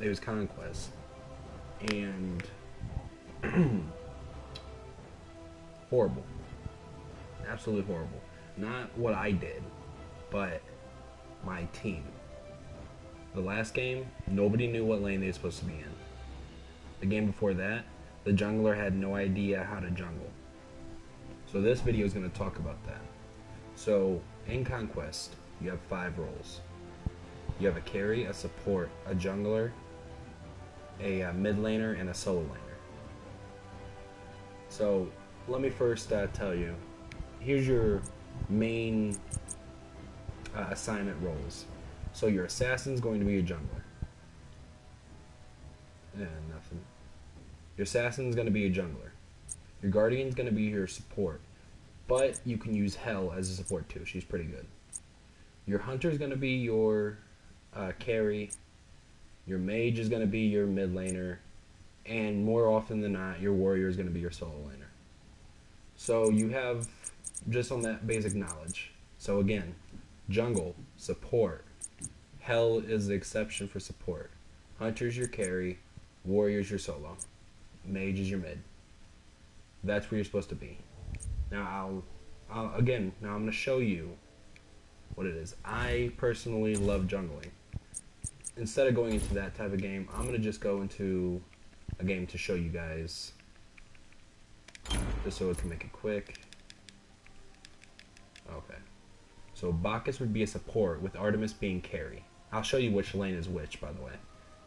It was Conquest, and horrible, absolutely horrible. Not what I did, but my team. The last game, nobody knew what lane they were supposed to be in. The game before that, the jungler had no idea how to jungle. So this video is going to talk about that. So in Conquest, you have 5 roles. You have a carry, a support, a jungler, a mid laner, and a solo laner. So let me first tell you, here's your main assignment roles. So your assassin's going to be your jungler. Nothing. Your assassin's going to be your jungler. Your guardian's going to be your support, but you can use Hell as a support too. She's pretty good. Your hunter's going to be your carry. Your mage is going to be your mid laner, and more often than not, your warrior is going to be your solo laner. So you have just on that basic knowledge. So again, jungle, support. Hell is the exception for support. Hunter's your carry, warrior's your solo, mage is your mid. That's where you're supposed to be. Now I'm going to show you what it is. I personally love jungling. Instead of going into that type of game, I'm going to just go into a game to show you guys, just so we can make it quick. Okay. So Bacchus would be a support, with Artemis being carry. I'll show you which lane is which, by the way.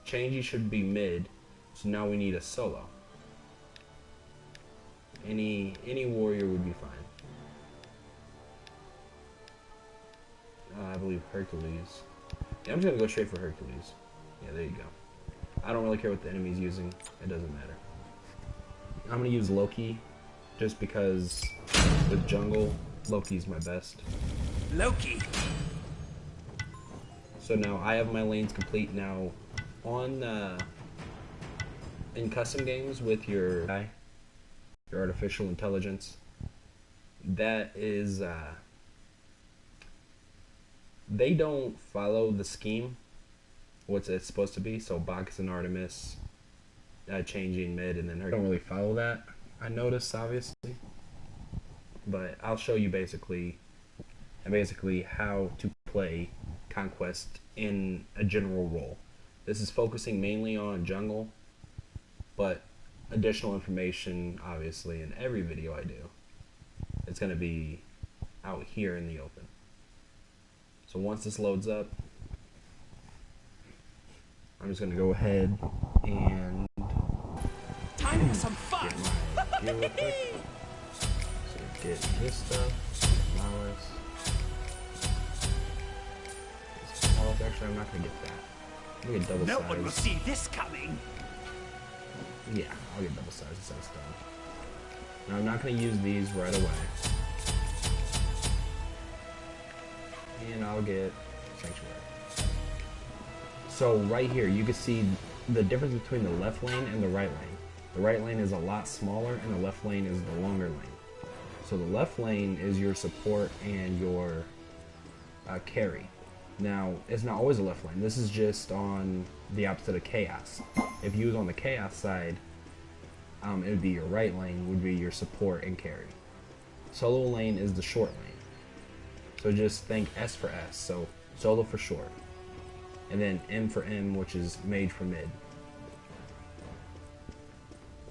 Changey should be mid, so now we need a solo. Any warrior would be fine. I believe Hercules. Yeah, I'm just gonna go straight for Hercules. Yeah, there you go. I don't really care what the enemy's using. It doesn't matter. I'm gonna use Loki, just because with jungle, Loki's my best. Loki. So now I have my lanes complete. Now, on in custom games with your artificial intelligence, that is they don't follow the scheme, what's it's supposed to be. So Bacchus and Artemis changing mid, and then her don't really follow that, I noticed, obviously. But I'll show you basically how to play Conquest in a general role. This is focusing mainly on jungle, but additional information, obviously, in every video I do, it's going to be out here in the open. So once this loads up, I'm just going to go ahead and time for some fun. Get my gear real quick. So get this stuff, Malice. Actually, I'm not going to get that. I'm going to get double size. No one will see this coming. Yeah, I'll get double size instead of stone. Now, I'm not going to use these right away. And I'll get Sanctuary. So right here, you can see the difference between the left lane and the right lane. The right lane is a lot smaller, and the left lane is the longer lane. So the left lane is your support and your carry. Now, it's not always a left lane. This is just on the opposite of Chaos. If you was on the Chaos side, it would be your right lane, would be your support and carry. Solo lane is the short lane. So just think S for S, so solo for short. And then M for M, which is mage for mid.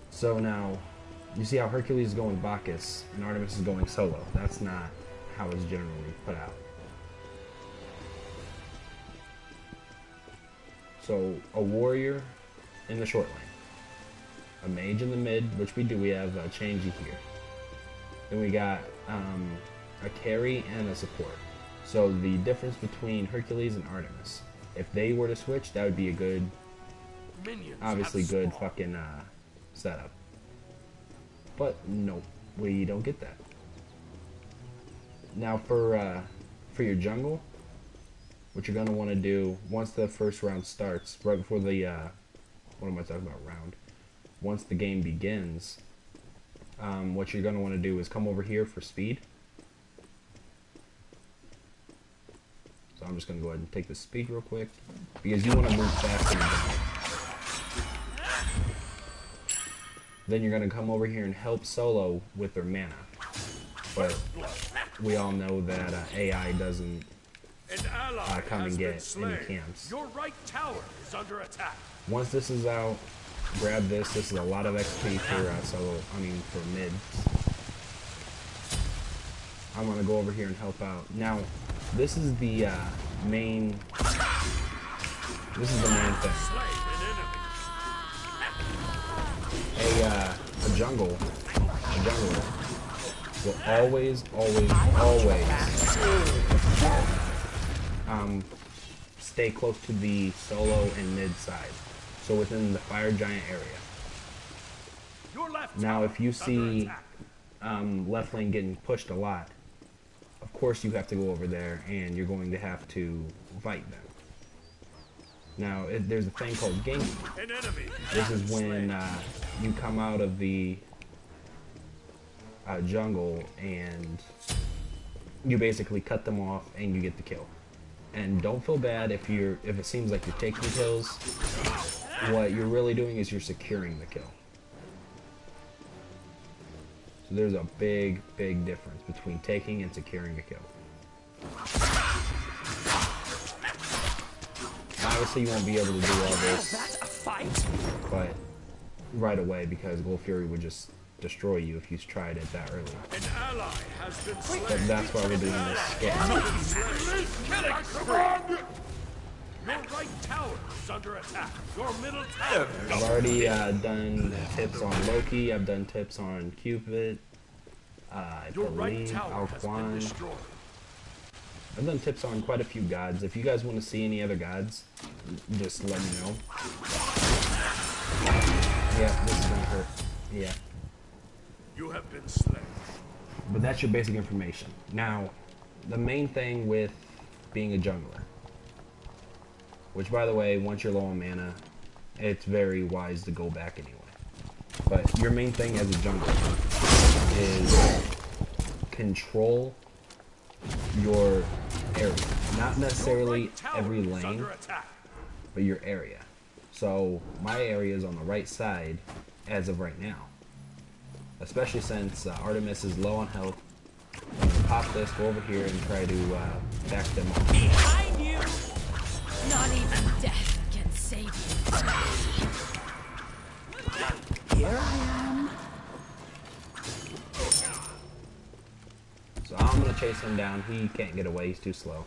So now, you see how Hercules is going with Bacchus, and Artemis is going solo. That's not how it's generally put out. So, a warrior in the short lane, a mage in the mid, which we do. We have a Changey here. Then we got a carry and a support. So the difference between Hercules and Artemis, if they were to switch, that would be a good, obviously good fucking setup. But nope, we don't get that. Now for your jungle, what you're gonna want to do once the first round starts, right before the what am I talking about, round? Once the game begins, what you're gonna want to do is come over here for speed. So I'm just gonna go ahead and take the speed real quick, because you want to move faster than that. Then you're going to come over here and help solo with their mana. But we all know that AI doesn't come and get any camps. Your right tower is under attack. Once this is out, grab this. This is a lot of XP for solo. For mid. I'm gonna go over here and help out. Now, this is the main. This is the main thing. A jungler will always stay close to the solo and mid side, so within the fire giant area. Now if you see left lane getting pushed a lot, of course you have to go over there and you're going to have to fight them. Now there's a thing called ganking. This is when you come out of the jungle and you basically cut them off and you get the kill. And don't feel bad if it seems like you're taking kills. What you're really doing is you're securing the kill. So there's a big difference between taking and securing a kill. Obviously you won't be able to do all this, but right away, because Gold Fury would just destroy you if you tried it that early. An ally has been slain. But that's why we're doing this scan. Your right tower is under attack. Your middle tower. I've already done tips on Loki. I've done tips on Cupid. I believe Alquan. I've done tips on quite a few gods. If you guys want to see any other gods, just let me know. Yeah, this is gonna hurt. Yeah. You have been slain. But that's your basic information. Now, the main thing with being a jungler, which by the way, once you're low on mana, it's very wise to go back anyway. But your main thing as a jungler is control your area. Not necessarily every lane, but your area. So my area is on the right side as of right now. Especially since Artemis is low on health. Pop this, go over here and try to back them up. Behind you! Not even death can save you. Here I am. So I'm gonna chase him down. He can't get away, he's too slow.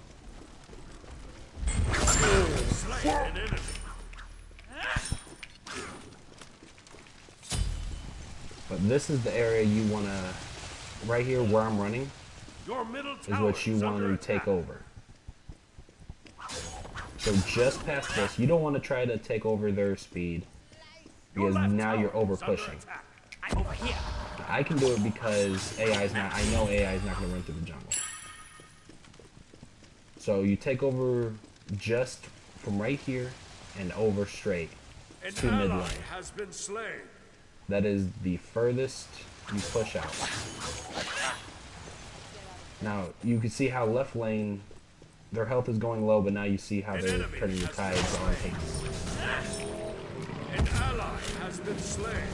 But this is the area you wanna, right here where I'm running, is what you want to take over. So just past this, you don't want to try to take over their speed, because now you're over pushing. I can do it because I know AI is not going to run through the jungle. So you take over just from right here and over straight to mid lane. That is the furthest you push out. Now you can see how left lane, their health is going low, but now you see how they're turning the tides on Hades. An ally has been slain.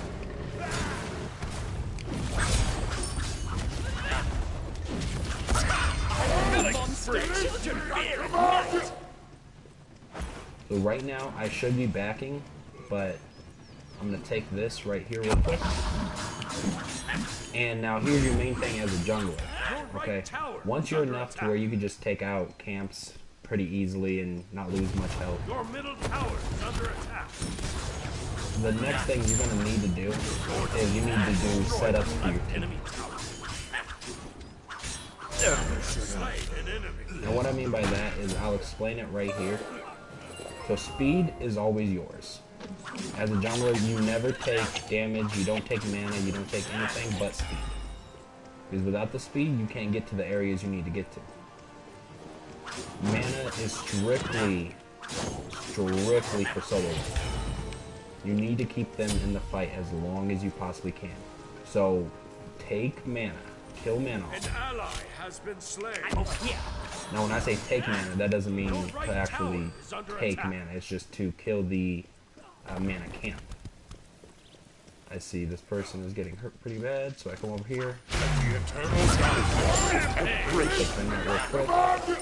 So right now I should be backing, but I'm gonna take this right here real quick. And now here's your main thing as a jungler. Okay, once you're enough to where you can just take out camps pretty easily and not lose much health. Your middle tower is under attack. The next thing you're gonna need to do is you need to do setups for your team. And what I mean by that is I'll explain it right here. So speed is always yours. As a jungler, you never take damage, you don't take mana, you don't take anything but speed. Because without the speed, you can't get to the areas you need to get to. Mana is strictly for solo. You need to keep them in the fight as long as you possibly can. So, take mana. Kill mana off. An ally has been slain. Now when I say take mana, that doesn't mean to actually take mana. It's just to kill the mana camp. I see this person is getting hurt pretty bad, so I come over here. The eternal darkness. Take them out real quick.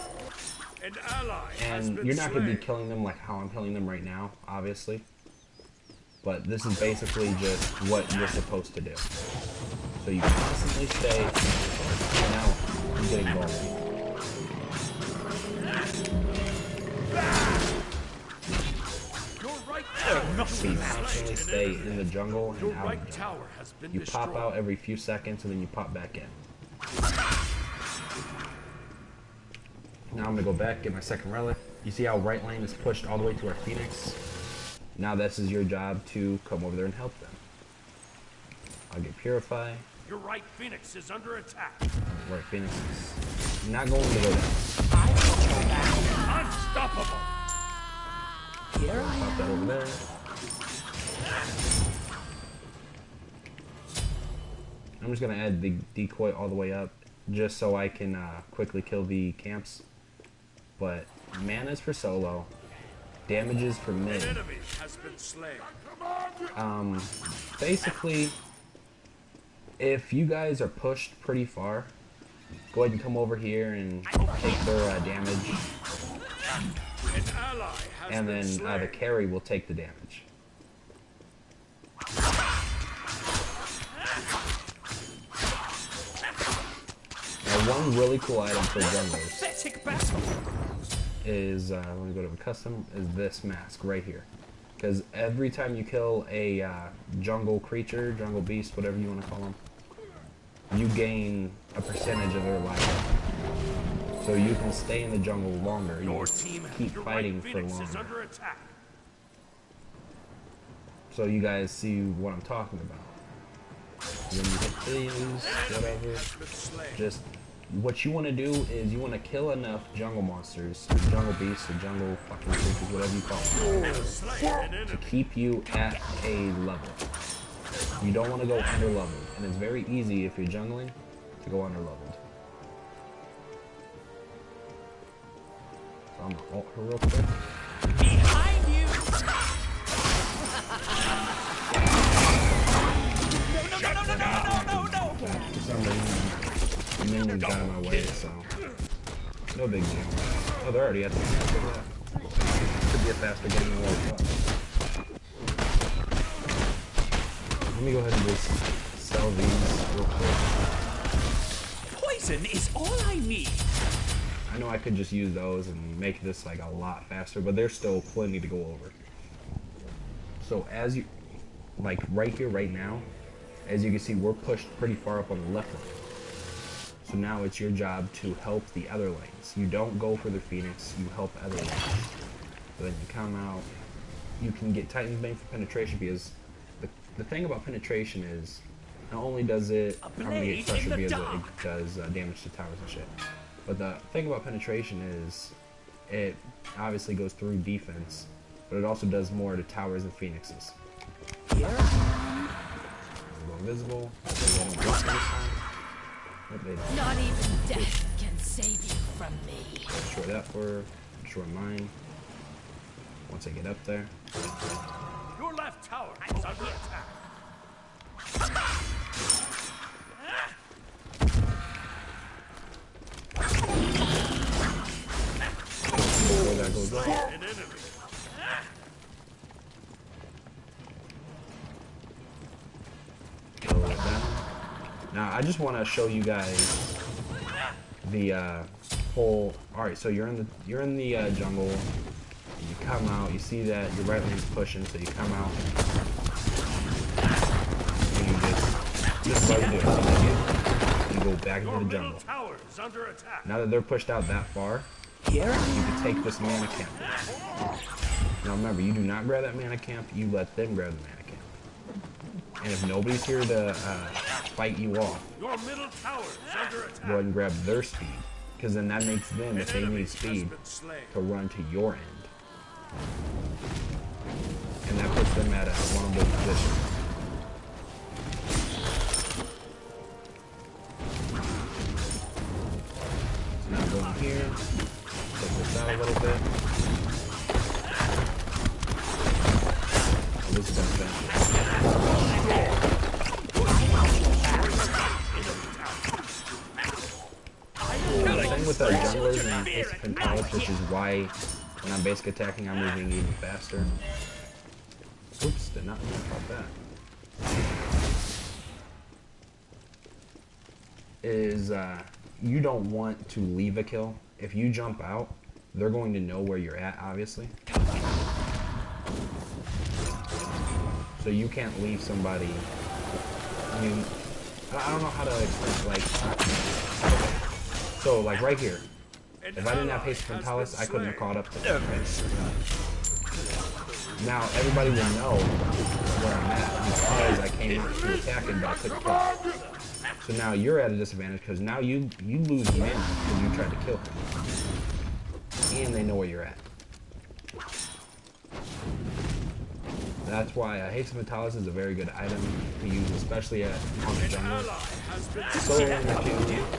An ally has And been you're not going to be slain. killing them like how I'm killing them right now, obviously. But this is basically just what you're supposed to do. So you constantly stay. Now I'm getting ballsy. Your right tower So you constantly stay in the jungle Your and out right of the jungle. tower has been You destroyed. pop out every few seconds and then you pop back in. Now I'm gonna go back, get my second relic. You see how right lane is pushed all the way to our Phoenix? Now this is your job to come over there and help them. I'll get Purify. Your right phoenix is under attack. Right Phoenix is not going to go down. Unstoppable. Here I Pop that over there. I'm just gonna add the decoy all the way up just so I can quickly kill the camps. But mana's for solo, damages for An mid. enemy has been slain. Basically, if you guys are pushed pretty far, go ahead and come over here and take their damage, An ally has and been then slain. the carry will take the damage. Now, one really cool item for junglers Pathetic battle. is, let me go to the custom, is this mask right here. Because every time you kill a jungle creature, jungle beast, whatever you want to call them, you gain a percentage of their life. So you can stay in the jungle longer. You Your can team, keep your fighting right for phoenix is longer. under attack. So you guys see what I'm talking about. When you hit these, whatever, Has been slain. just what you want to do is you want to kill enough jungle monsters, or jungle beasts, or jungle fucking creatures, whatever you call them, Slain an to enemy. keep you at a level. You don't want to go under leveled, and it's very easy if you're jungling to go under leveled. So I'm gonna ult her real quick. Behind you! No! For some reason, the minions got in my way, so no big deal. Oh, they're already at the camp. Look at that. Could be a faster game than what I thought. Let me go ahead and just sell these real quick. Poison is all I need. I know I could just use those and make this like a lot faster, but there's still plenty to go over. So as you, like right here, right now, as you can see, we're pushed pretty far up on the left lane. So now it's your job to help the other lanes. You don't go for the Phoenix, you help other lanes. So then you come out, you can get Titan's Bane for penetration, because the thing about penetration is, not only does it A get blade pressure in the because dark. it does damage to towers and shit. But the thing about penetration is, it obviously goes through defense, but it also does more to towers and phoenixes. Here They go invisible. They don't block this time. Nope, they don't. Not even death can save you from me. Destroy that for her. Destroy mine. Once I get up there. Your left tower is under attack. Before that goes off. An enemy. Lower it down. Now I just want to show you guys the whole. All right, so you're in the jungle. You come out. You see that your right lane's pushing, so you come out. And you just right there. So you go back into Your the middle jungle. tower is under attack. Now that they're pushed out that far, Here you can take this mana camp. Now remember, you do not grab that mana camp. You let them grab the mana camp. And if nobody's here to fight you off, Your middle tower is under go attack. ahead and grab their speed, because then that makes them, An if they enemy need has speed, been slain. to run to your end. And that puts them at a vulnerable position. So now go in here, take this out a little bit. Oh, this is gonna finish it. Haste of Fentalis, which is why when I'm basic attacking, I'm moving even faster. Oops, did not know about that. Is you don't want to leave a kill. If you jump out, they're going to know where you're at, obviously. So you can't leave somebody. I mean, I don't know how to explain it. Like, so like right here, if I didn't have Haste of Fentalis, I couldn't have caught up to them. Right? Now everybody will know where I'm at because I came out to attack him, but I couldn't kill him. So now you're at a disadvantage because now you lose mana because you tried to kill him. And they know where you're at. That's why Haste of Fentalis is a very good item to use, especially on the jungle. Solo laner too,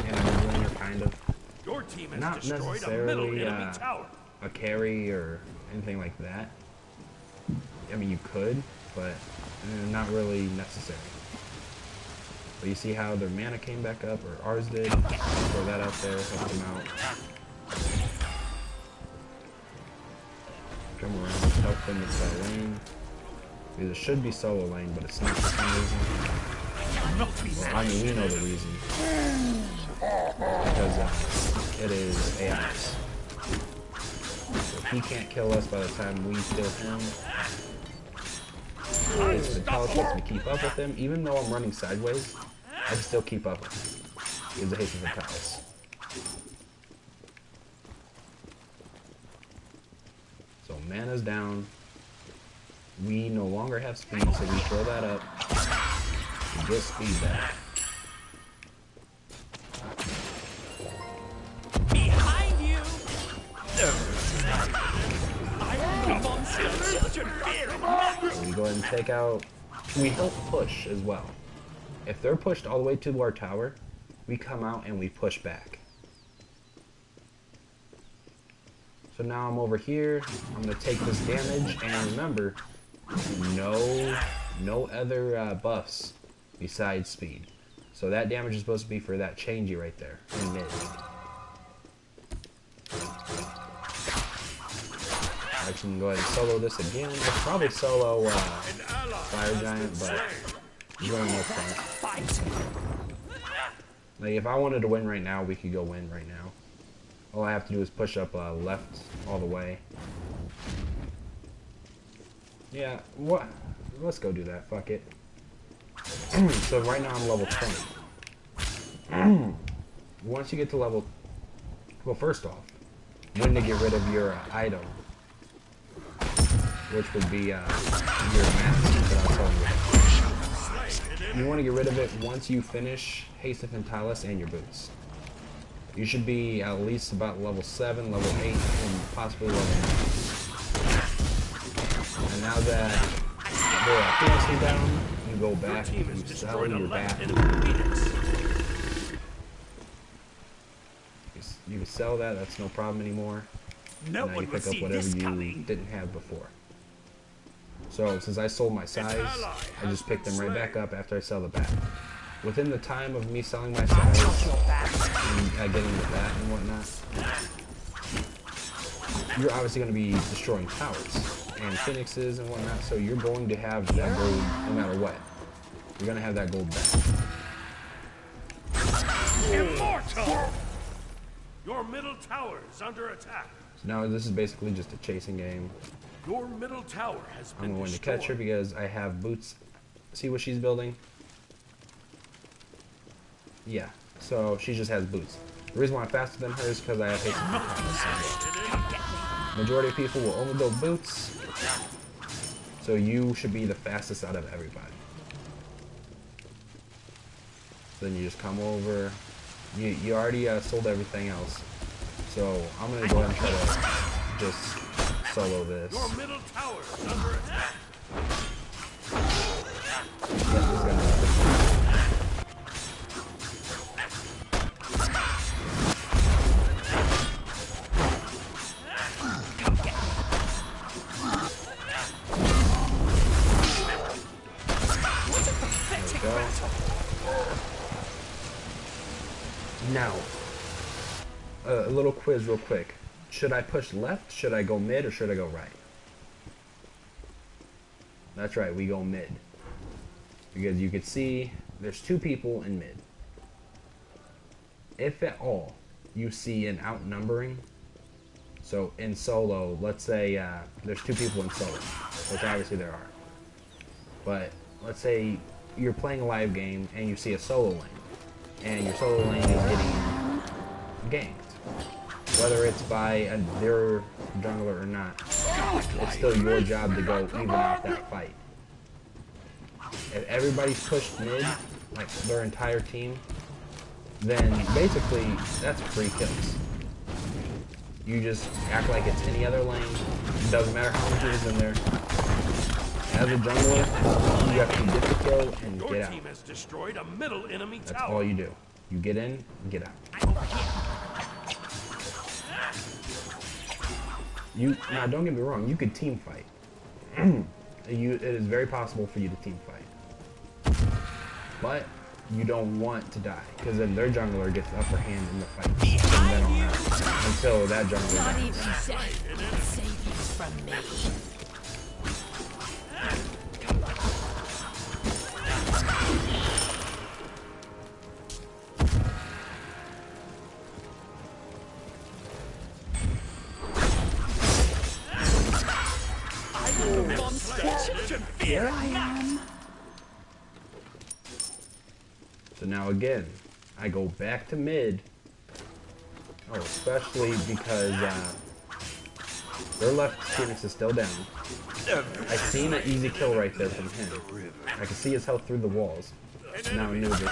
and a mid laner kind of. Your team has Not destroyed a middle necessarily enemy tower. a carry or anything like that. I mean, you could, but not really necessary. But you see how their mana came back up, or ours did. Throw that out there, help them out. Come around, help them with that lane. Because it should be solo lane, but it's not for some reason. Well, I mean, we know the reason. Because it is AIs. So if he can't kill us by the time we kill him, Haste of Fentalis lets me keep up with him. Even though I'm running sideways, I can still keep up with him. Because of Haste of Fentalis. So mana's down. We no longer have speed, so we throw that up. We get speed back. Behind you! I'm a monster, such a fear! So we go ahead and take out. We help push as well. If they're pushed all the way to our tower, we come out and we push back. So now I'm over here. I'm gonna take this damage, and remember, no other buffs besides speed. So that damage is supposed to be for that changey right there in mid. I can go ahead and solo this again. I'll probably solo Fire Giant, but there's really no point. Like if I wanted to win right now, we could go win right now. All I have to do is push up left all the way. Yeah, what? Let's go do that. Fuck it. So right now I'm level 20. Once you get to level... Well, first off, when to get rid of your item, which would be your mask that I'll tell you about. You want to get rid of it once you finish Haste of Fentalis and your boots. You should be at least about level 7, level 8, and possibly level 9. And now that the Phoenix is down, you go back, you sell your back. You can sell that, that's no problem anymore. No Now one you will pick up see whatever this you coming. didn't have before. So since I sold my size, I just picked them right back up after I sell the bat. Within the time of me selling my size and getting the bat and whatnot, you're obviously going to be destroying towers and phoenixes and whatnot, so you're going to have that gold no matter what. You're going to have that gold back. Immortal! Your middle tower is under attack. So now this is basically just a chasing game. Your middle tower has been I'm going to destroyed. catch her because I have boots. See what she's building? Yeah, so she just has boots. The reason why I'm faster than her is because I have haste. Majority of people will only build boots, so you should be the fastest out of everybody. Then you just come over. You already sold everything else, so I'm gonna go ahead and try to just solo this. Your middle tower is under attack. Yeah, this is gonna be Now, a little quiz real quick. Should I push left? Should I go mid? Or should I go right? That's right, we go mid. Because you can see there's 2 people in mid. If at all you see an outnumbering, so in solo, let's say there's 2 people in solo, which obviously there are. But let's say you're playing a live game and you see a solo lane, and your solo lane is getting ganked. Whether it's by their jungler or not, it's still your job to go even out that fight. If everybody's pushed mid, like their entire team, then basically that's free kills. You just act like it's any other lane. It doesn't matter how much is in there. As a jungler, you have to get the kill and Your get out. team has destroyed a middle enemy That's tower. all you do. You get in, get out. Now don't get me wrong, you could team fight. It is very possible for you to team fight. But you don't want to die, because then their jungler gets the upper hand in the fight from then on out. Until that jungler Not dies. even death. Save you from me. Here I am. So now again, I go back to mid. Oh, especially because their left Phoenix is still down. I seen an easy kill right there from him. I can see his health through the walls. Now I knew this.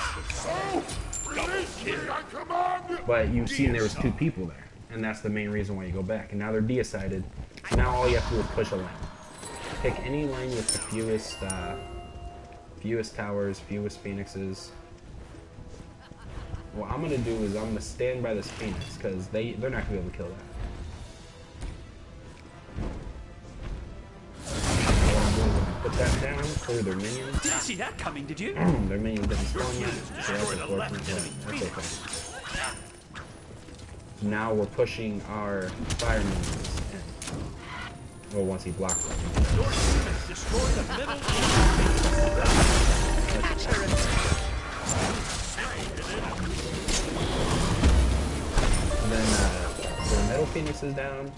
But you've seen there was 2 people there, and that's the main reason why you go back. And now they're decided. Now all you have to do is push a lane. Pick any lane with the fewest towers, fewest phoenixes. What I'm gonna do is I'm gonna stand by this phoenix because they're not gonna be able to kill that. What I'm doing is put that down for their minions. Didn't see that coming, did you? Their minions didn't spawn yet, so that's unfortunate, but that's okay. Now we're pushing our fire minions in. Well, once he blocks them. Your team has destroyed a middle And then the middle phoenix is down.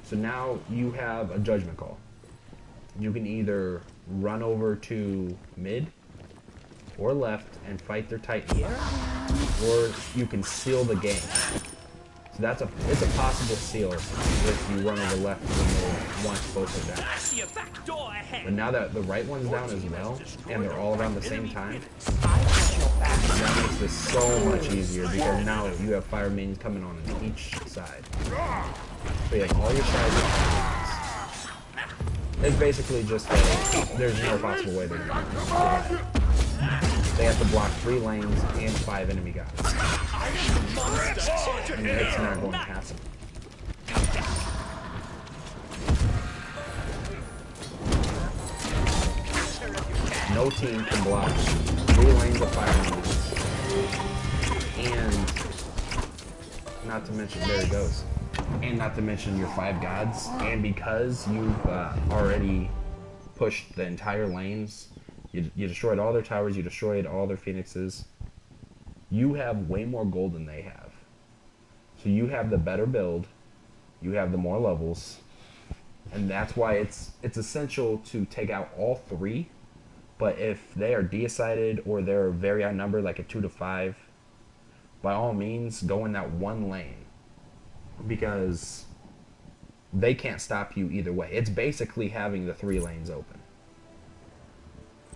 So now you have a judgment call. You can either run over to mid or left and fight their titan, or you can seal the game. So it's a possible seal if you run over left or mid once both are down. I see a back door ahead. But now that the right one's down as well, and they're all around the same time, that makes this so much easier because now you have fire minions coming on each side. So you have all your sides. It's basically just there's no possible way to do it. They have to block 3 lanes and 5 enemy gods. And it's not going to happen. No team can block 3 lanes of fire minions. And not to mention, there it goes. And not to mention your 5 gods. And because you've already pushed the entire lanes, you destroyed all their towers, you destroyed all their phoenixes, you have way more gold than they have. So you have the better build, you have the more levels, and that's why it's essential to take out all 3. But if they are decided or they're very outnumbered, like a 2 to 5, by all means go in that one lane, because they can't stop you either way. It's basically having the 3 lanes open.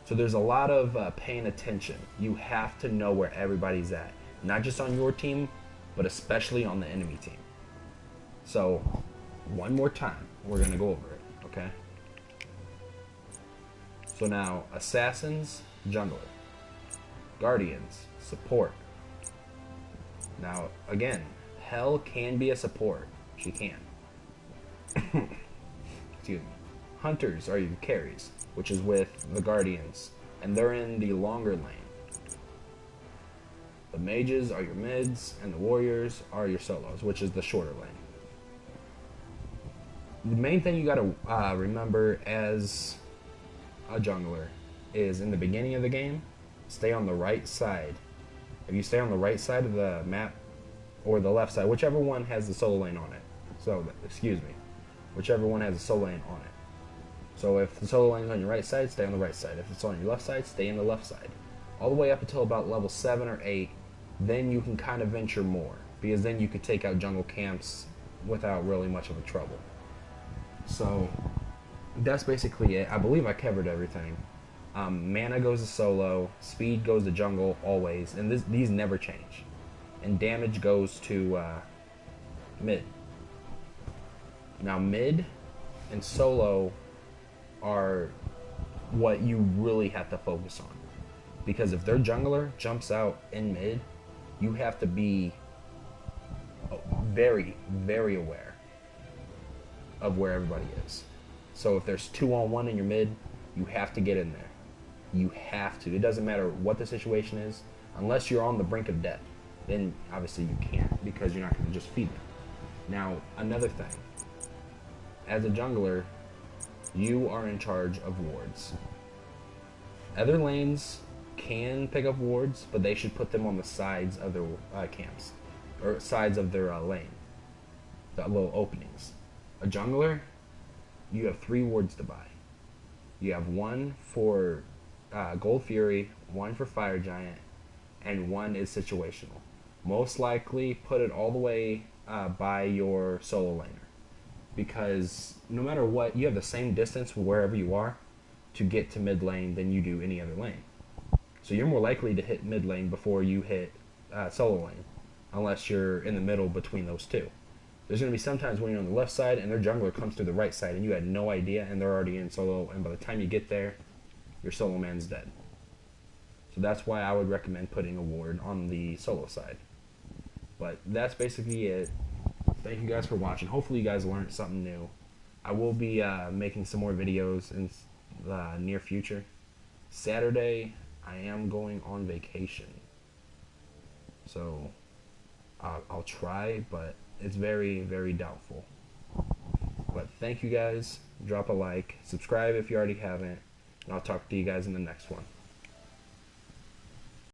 So there's a lot of paying attention. You have to know where everybody's at. Not just on your team, but especially on the enemy team. So, one more time, we're going to go over it, okay? So now, Assassins, Jungler. Guardians, Support. Now, again, Hell can be a support. She can. Excuse me. Hunters are your carries, which is with the Guardians, and they're in the longer lane. The mages are your mids, and the warriors are your solos, which is the shorter lane. The main thing you gotta remember as a jungler is in the beginning of the game, stay on the right side. If you stay on the right side of the map, or the left side, whichever one has the solo lane on it. So, excuse me, whichever one has the solo lane on it. So if the solo lane is on your right side, stay on the right side. If it's on your left side, stay in the left side. All the way up until about level 7 or 8, then you can kind of venture more, because then you could take out jungle camps without really much of a trouble. So that's basically it. I believe I covered everything. Mana goes to solo, speed goes to jungle always, and these never change. And damage goes to mid. Now mid and solo are what you really have to focus on, because if their jungler jumps out in mid, you have to be very, very aware of where everybody is. So if there's 2-on-1 in your mid, you have to get in there. You have to. It doesn't matter what the situation is, unless you're on the brink of death. Then obviously you can't, because you're not going to just feed them. Now, another thing. As a jungler, you are in charge of wards. Other lanes can pick up wards, but they should put them on the sides of their camps, or sides of their lane, the little openings. A jungler, you have 3 wards to buy. You have 1 for Gold Fury, 1 for Fire Giant, and 1 is situational. Most likely put it all the way by your solo laner, because no matter what, you have the same distance wherever you are to get to mid lane than you do any other lane. So you're more likely to hit mid lane before you hit solo lane, unless you're in the middle between those two. There's going to be sometimes when you're on the left side and their jungler comes to the right side and you had no idea, and they're already in solo, and by the time you get there, your solo man's dead. So that's why I would recommend putting a ward on the solo side. But that's basically it. Thank you guys for watching. Hopefully you guys learned something new. I will be making some more videos in the near future. Saturday, I am going on vacation. So I'll try, but it's very, very doubtful. But thank you guys. Drop a like. Subscribe if you already haven't. And I'll talk to you guys in the next one.